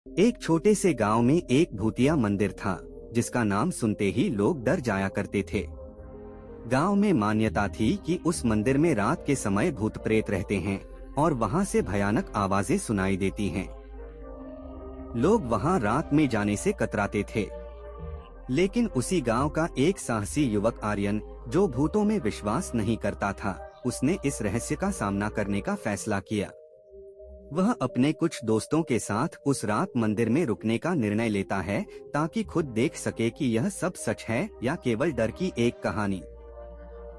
एक छोटे से गांव में एक भूतिया मंदिर था, जिसका नाम सुनते ही लोग डर जाया करते थे। गांव में मान्यता थी कि उस मंदिर में रात के समय भूत प्रेत रहते हैं और वहां से भयानक आवाजें सुनाई देती हैं। लोग वहां रात में जाने से कतराते थे। लेकिन उसी गांव का एक साहसी युवक आर्यन, जो भूतों में विश्वास नहीं करता था, उसने इस रहस्य का सामना करने का फैसला किया। वह अपने कुछ दोस्तों के साथ उस रात मंदिर में रुकने का निर्णय लेता है, ताकि खुद देख सके कि यह सब सच है या केवल डर की एक कहानी।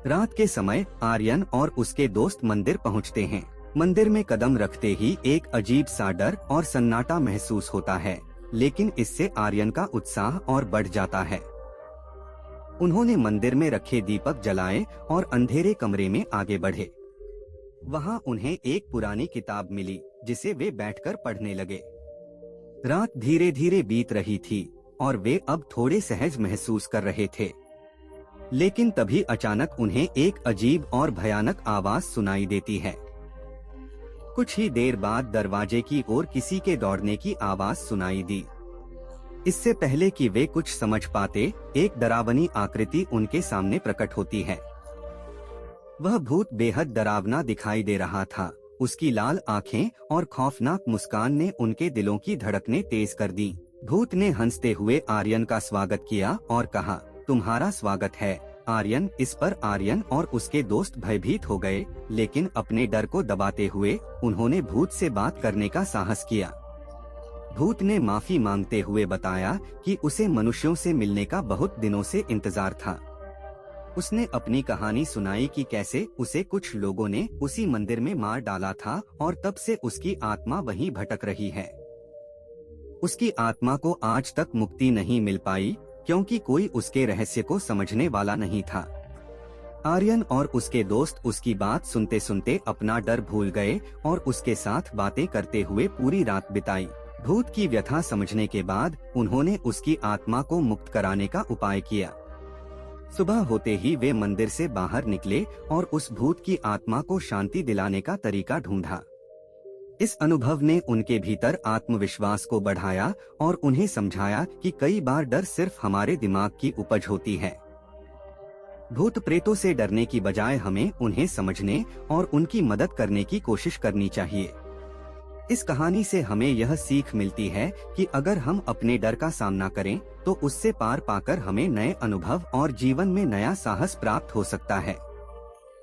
रात के समय आर्यन और उसके दोस्त मंदिर पहुंचते हैं। मंदिर में कदम रखते ही एक अजीब सा डर और सन्नाटा महसूस होता है, लेकिन इससे आर्यन का उत्साह और बढ़ जाता है। उन्होंने मंदिर में रखे दीपक जलाए और अंधेरे कमरे में आगे बढ़े। वहां उन्हें एक पुरानी किताब मिली, जिसे वे बैठकर पढ़ने लगे। रात धीरे धीरे बीत रही थी और वे अब थोड़े सहज महसूस कर रहे थे। लेकिन तभी अचानक उन्हें एक अजीब और भयानक आवाज सुनाई देती है। कुछ ही देर बाद दरवाजे की ओर किसी के दौड़ने की आवाज सुनाई दी। इससे पहले कि वे कुछ समझ पाते, एक डरावनी आकृति उनके सामने प्रकट होती है। वह भूत बेहद डरावना दिखाई दे रहा था। उसकी लाल आंखें और खौफनाक मुस्कान ने उनके दिलों की धड़कनें तेज कर दी। भूत ने हंसते हुए आर्यन का स्वागत किया और कहा, तुम्हारा स्वागत है आर्यन। इस पर आर्यन और उसके दोस्त भयभीत हो गए, लेकिन अपने डर को दबाते हुए उन्होंने भूत से बात करने का साहस किया। भूत ने माफी मांगते हुए बताया कि उसे मनुष्यों से मिलने का बहुत दिनों से इंतजार था। उसने अपनी कहानी सुनाई कि कैसे उसे कुछ लोगों ने उसी मंदिर में मार डाला था और तब से उसकी आत्मा वहीं भटक रही है। उसकी आत्मा को आज तक मुक्ति नहीं मिल पाई, क्योंकि कोई उसके रहस्य को समझने वाला नहीं था। आर्यन और उसके दोस्त उसकी बात सुनते सुनते अपना डर भूल गए और उसके साथ बातें करते हुए पूरी रात बिताई। भूत की व्यथा समझने के बाद उन्होंने उसकी आत्मा को मुक्त कराने का उपाय किया। सुबह होते ही वे मंदिर से बाहर निकले और उस भूत की आत्मा को शांति दिलाने का तरीका ढूंढा। इस अनुभव ने उनके भीतर आत्मविश्वास को बढ़ाया और उन्हें समझाया कि कई बार डर सिर्फ हमारे दिमाग की उपज होती है। भूत प्रेतों से डरने की बजाय हमें उन्हें समझने और उनकी मदद करने की कोशिश करनी चाहिए। इस कहानी से हमें यह सीख मिलती है कि अगर हम अपने डर का सामना करें, तो उससे पार पाकर हमें नए अनुभव और जीवन में नया साहस प्राप्त हो सकता है।